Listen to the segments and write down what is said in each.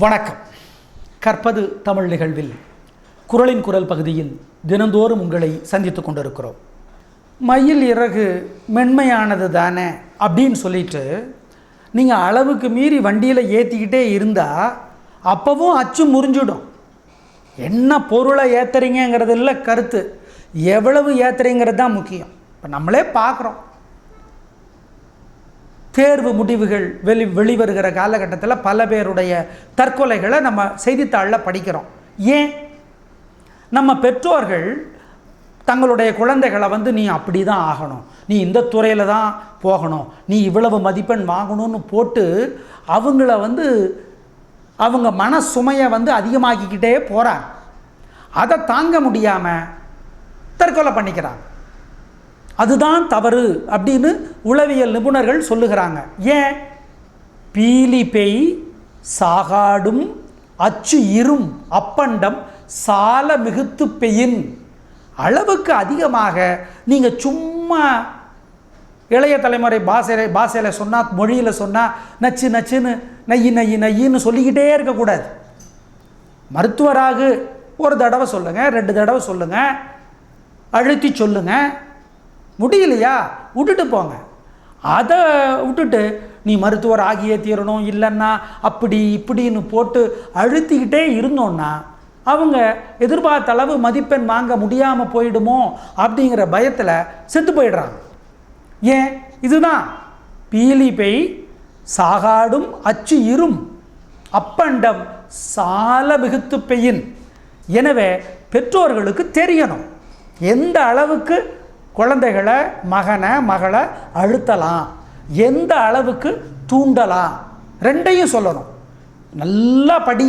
வணக்கம். கற்பது தமிழ் நிகழ்வில் குரலின் குரல் பகுதியில் தினந்தோறும் உங்களை சந்தித்துக் கொண்டிருக்கிறோம். மயில் இறகு மென்மையானது தானே அப்படின்னு சொல்லிட்டு நீங்கள் அளவுக்கு மீறி வண்டியில் ஏற்றிக்கிட்டே இருந்தால் அப்போவும் அச்சு முறிஞ்சிடும். என்ன பொருளை ஏற்றுறீங்கிறது இல்லை கருத்து, எவ்வளவு ஏற்றுறீங்கிறது தான் முக்கியம். இப்போ நம்மளே பார்க்குறோம், தேர்வு முடிவுகள் வெளிவருகிற காலகட்டத்தில் பல பேருடைய தற்கொலைகளை நம்ம செய்தித்தாளில் படிக்கிறோம். ஏன்? நம்ம பெற்றோர்கள் தங்களுடைய குழந்தைகளை நீ அப்படி தான் ஆகணும், நீ இந்த துறையில் தான் போகணும், நீ இவ்வளவு மதிப்பெண் வாங்கணும்னு போட்டு அவங்கள அவங்க மன சுமையை அதிகமாக்கிக்கிட்டே போகிறாங்க. அதை தாங்க முடியாமல் தற்கொலை பண்ணிக்கிறாங்க. அதுதான் தவறு அப்படின்னு உளவியல் நிபுணர்கள் சொல்லுகிறாங்க. ஏன்? பீலி பெய் சாகாடும் அச்சு இரும் அப்பண்டம் சால மிகுத்து பெயின். அளவுக்கு அதிகமாக நீங்கள் சும்மா இளைய தலைமுறை பாஷையில் சொன்னால், மொழியில் சொன்னால் நச்சு நச்சுன்னு நையி நையி நையின்னு சொல்லிக்கிட்டே இருக்கக்கூடாது. மருத்துவராக ஒரு தடவை சொல்லுங்கள், 2 தடவை சொல்லுங்கள், அழுத்தி சொல்லுங்கள். முடியலையா விட்டுட்டு போங்க. அதை விட்டுட்டு நீ மருத்துவர் ஆகியே தீரணும், இல்லைன்னா அப்படி இப்படின்னு போட்டு அழுத்திக்கிட்டே இருந்தோன்னா அவங்க எதிர்பார்த்த அளவு மதிப்பெண் வாங்க முடியாமல் போயிடுமோ அப்படிங்கிற பயத்தில் செத்து போயிடுறாங்க. ஏன்? இதுதான் பீலி பெய் சாகாடும் அச்சு இரும் அப்பண்டம் சால மிகுத்து பெயின். எனவே பெற்றோர்களுக்கு தெரியணும் எந்த அளவுக்கு குழந்தைகளை, மகளை அழுத்தலாம், எந்த அளவுக்கு தூண்டலாம், ரெண்டையும் சொல்லணும். நல்லா படி,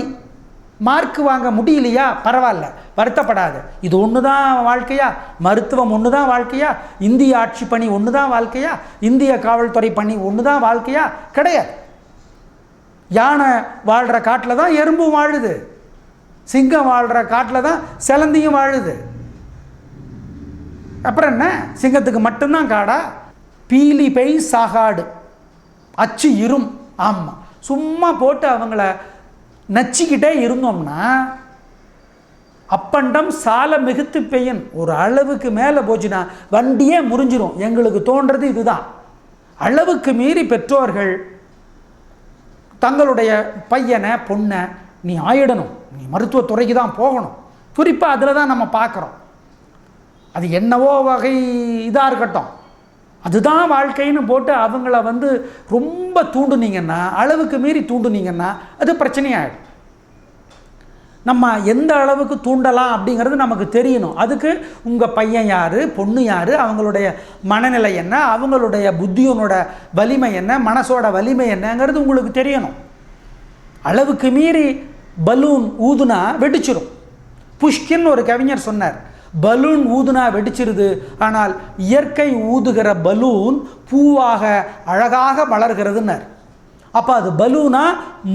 மார்க் வாங்க முடியலையா பரவாயில்ல, வருத்தப்படாது. இது ஒன்று தான் வாழ்க்கையா? மருத்துவம் ஒன்று தான் வாழ்க்கையா? இந்திய ஆட்சி பணி ஒன்று தான் வாழ்க்கையா? இந்திய காவல்துறை பணி ஒன்று தான் வாழ்க்கையா? கிடையாது. யானை வாழ்கிற காட்டில் தான் எறும்பும் வாழுது, சிங்கம் வாழ்கிற காட்டில் தான் சிலந்தியும் வாழுது. அப்புறம் என்ன? சிங்கத்துக்கு மட்டும்தான் காடா? பீலி பெய் சாகாடு அச்சு இரும். ஆமாம், சும்மா போட்டு அவங்கள நச்சிக்கிட்டே இருந்தோம்னா அப்பண்டம் சால மிகுத்து பெயின். ஒரு அளவுக்கு மேலே போச்சுன்னா வண்டியே முறிஞ்சிரும். எங்களுக்கு தோன்றது இதுதான். அளவுக்கு மீறி பெற்றோர்கள் தங்களுடைய பையனை பொண்ணை நீ ஆயிடணும், நீ மருத்துவத்துறைக்கு தான் போகணும், குறிப்பாக அதில் தான் நம்ம பார்க்குறோம். அது என்னவோ வகை இதாக இருக்கட்டும், அதுதான் வாழ்க்கைன்னு போட்டு அவங்கள ரொம்ப தூண்டுனீங்கன்னா, அளவுக்கு மீறி தூண்டுனீங்கன்னா அது பிரச்சனையாயிடும். நம்ம எந்த அளவுக்கு தூண்டலாம் அப்படிங்கிறது நமக்கு தெரியணும். அதுக்கு உங்கள் பையன் யார், பொண்ணு யார், அவங்களுடைய மனநிலை என்ன, அவங்களுடைய புத்தியோட வலிமை என்ன, மனசோட வலிமை என்னங்கிறது உங்களுக்கு தெரியணும். அளவுக்கு மீறி பலூன் ஊதுனா வெடிச்சிடும். புஷ்கின் ஒரு கவிஞர் சொன்னார், பலூன் ஊதுனா வெடிச்சிருது, ஆனால் இயற்கை ஊதுகிற பலூன் பூவாக அழகாக வளர்கிறதுன்னார். அப்போ அது பலூனா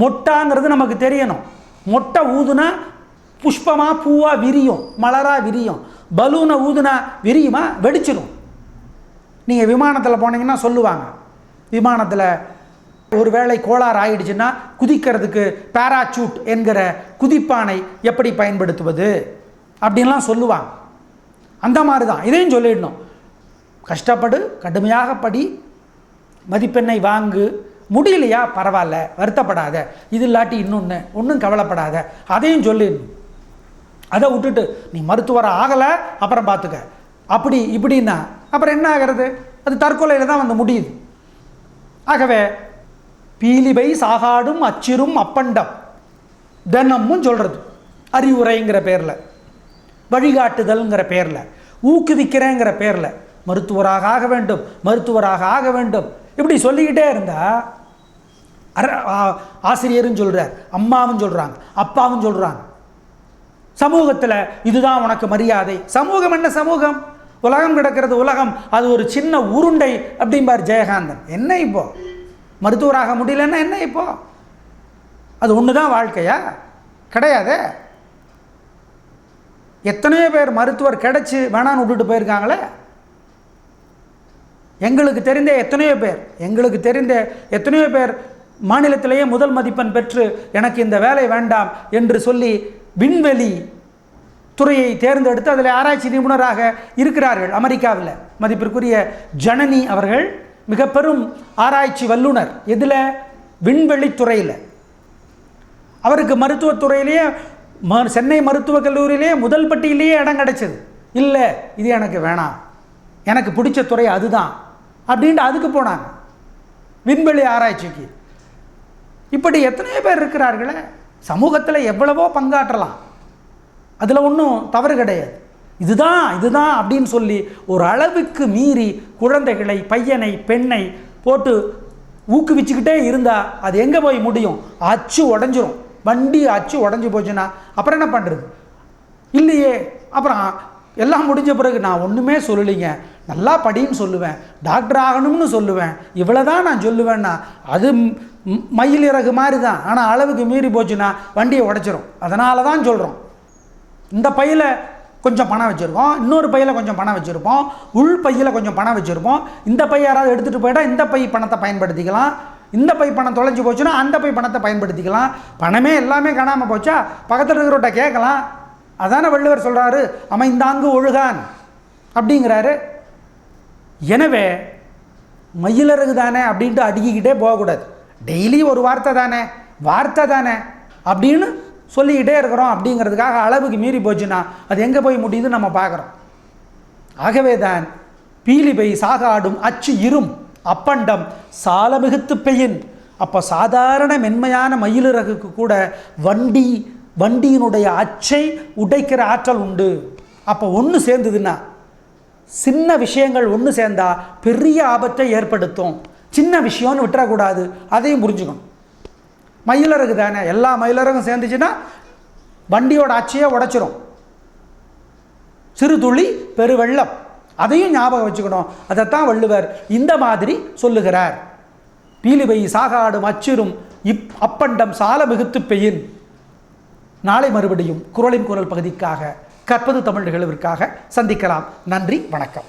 மொட்டாங்கிறது நமக்கு தெரியணும். மொட்டை ஊதுனா புஷ்பமாக பூவாக விரியும், மலராக விரியும். பலூனை ஊதுனா விரியுமா? வெடிச்சிடும். நீங்கள் விமானத்தில் போனீங்கன்னா சொல்லுவாங்க, விமானத்தில் ஒரு வேளை கோளாறு ஆயிடுச்சுன்னா குதிக்கிறதுக்கு பேராசூட் என்கிற குதிப்பானை எப்படி பயன்படுத்துவது அப்படின்லாம் சொல்லுவாங்க. அந்த மாதிரி தான் இதையும் சொல்லிடணும். கஷ்டப்படு, கடுமையாக படி, மதிப்பெண்ணை வாங்கு, முடியலையா பரவாயில்ல, வருத்தப்படாத, இது இல்லாட்டி இன்னொன்று, ஒன்றும் கவலைப்படாத, அதையும் சொல்லிடணும். அதை விட்டுட்டு நீ மருத்துவர் ஆகலை அப்புறம் பார்த்துக்க அப்படி இப்படின்னா அப்புறம் என்ன ஆகிறது? அது தற்கொலையில் தான் முடியுது. ஆகவே பீலிபை சாகாடும் அச்சிரும் அப்பண்டம் தினமும் சொல்கிறது, அறிவுரைங்கிற பேரில், வழிகாட்டுதல்ங்கிற பேரில், ஊக்குவிக்கிறேங்கிற பேரில் மருத்துவராக ஆக வேண்டும், மருத்துவராக ஆக வேண்டும் இப்படி சொல்லிக்கிட்டே இருந்தால் ஆசிரியரும் சொல்கிறார், அம்மாவும் சொல்கிறாங்க, அப்பாவும் சொல்கிறாங்க, சமூகத்தில் இதுதான் உனக்கு மரியாதை. சமூகம் என்ன சமூகம்? உலகம் கிடக்கிறது உலகம், அது ஒரு சின்ன உருண்டை அப்படிம்பார் ஜெயகாந்தன். என்ன இப்போ மருத்துவராக முடியலன்னா என்ன இப்போ? அது ஒன்று தான் வாழ்க்கையா? கிடையாது. எத்தனையோ பேர் மருத்துவர் கிடைச்சி வேணான்னு விட்டுட்டு போயிருக்காங்களே. எங்களுக்கு தெரிந்த எத்தனையோ பேர் மாநிலத்திலேயே முதல் மதிப்பெண் பெற்று எனக்கு இந்த வேலை வேண்டாம் என்று சொல்லி விண்வெளி துறையை தேர்ந்தெடுத்து அதில் ஆராய்ச்சி நிபுணராக இருக்கிறார்கள் அமெரிக்காவில். மதிப்பிற்குரிய ஜனனி அவர்கள் மிக பெரும் ஆராய்ச்சி வல்லுனர். எதில்? விண்வெளித்துறையில். அவருக்கு மருத்துவத்துறையிலேயே சென்னை மருத்துவக் கல்லூரியிலேயே முதல் பட்டியலேயே இடம் கிடைச்சது. இல்லை, இது எனக்கு வேணாம், எனக்கு பிடிச்ச துறை அதுதான் அப்படின்ட்டு அதுக்கு போனாங்க, விண்வெளி ஆராய்ச்சிக்கு. இப்படி எத்தனையோ பேர் இருக்கிறார்களே. சமூகத்தில் எவ்வளவோ பங்காற்றலாம், அதில் ஒன்றும் தவறு கிடையாது. இதுதான் அப்படின்னு சொல்லி ஒரு அளவுக்கு மீறி குழந்தைகளை, பையனை, பெண்ணை போட்டு ஊக்குவிச்சுக்கிட்டே இருந்தால் அது எங்கே போய் முடியும்? அச்சு உடஞ்சிரும். வண்டி அச்சு உடஞ்சி போச்சுன்னா அப்புறம் என்ன பண்ணுறது? இல்லையே, அப்புறம் எல்லாம் முடிஞ்ச பிறகு நான் ஒன்றுமே சொல்லலைங்க, நல்லா படின்னு சொல்லுவேன், டாக்டர் ஆகணும்னு சொல்லுவேன், இவ்வளோ தான் நான் சொல்லுவேன்னா அது மயில் இறகு மாதிரி தான். ஆனால் அளவுக்கு மீறி போச்சுன்னா வண்டியை உடைச்சிரும். அதனால தான் சொல்கிறோம், இந்த பையில் கொஞ்சம் பணம் வச்சுருக்கோம், இன்னொரு பையில் கொஞ்சம் பணம் வச்சுருப்போம், உள் பையில் கொஞ்சம் பணம் வச்சுருப்போம். இந்த பை யாராவது எடுத்துகிட்டு போயிட்டால் இந்த பை பணத்தை பயன்படுத்திக்கலாம், இந்த பை பணம் தொலைஞ்சி போச்சுன்னா அந்த பை பணத்தை பயன்படுத்திக்கலாம். பணமே எல்லாமே காணாமல் போச்சா பக்கத்தில் இருக்கிறவட்ட கேட்கலாம். அதான வள்ளுவர் சொல்கிறாரு, அமைந்தாங்கு ஒழுகான் அப்படிங்கிறாரு. எனவே மயிலருக்கு தானே அப்படின்ட்டு அடுக்கிக்கிட்டே போகக்கூடாது. டெய்லி ஒரு வார்த்தை தானே அப்படின்னு சொல்லிக்கிட்டே இருக்கிறோம். அப்படிங்கிறதுக்காக அளவுக்கு மீறி போச்சுன்னா அது எங்கே போய் முடியுது நம்ம பார்க்குறோம். ஆகவே தான் பீலி பை சாகாடும் அச்சு இரும் அப்பண்டம் சால மிகுத்து பெயின். அப்போ சாதாரண மென்மையான மயிலிறகுக்கு கூட வண்டியினுடைய அச்சை உடைக்கிற ஆற்றல் உண்டு. அப்போ ஒன்று சேர்ந்ததுன்னா, சின்ன விஷயங்கள் ஒன்று சேர்ந்தா பெரிய ஆபத்தை ஏற்படுத்தும். சின்ன விஷயம்னு விட்டுறக்கூடாது, அதையும் புரிஞ்சுக்கணும். மயிலிறகு தானே, எல்லா மயிலிறகும் சேர்ந்துச்சுன்னா வண்டியோட அச்சையே உடைச்சிரும். சிறு துளி பெருவெள்ளம், அதையும் ஞாபகம் வச்சுக்கணும். அதைத்தான் வள்ளுவர் இந்த மாதிரி சொல்லுகிறார். பீலிவை சாகாடும் அச்சிரும் அப்பண்டம் சால மிகுத்து பெயின். நாளை மறுபடியும் குரலின் குரல் பகுதிக்காக கற்பது தமிழ் நிகழ்விற்காக சந்திக்கலாம். நன்றி, வணக்கம்.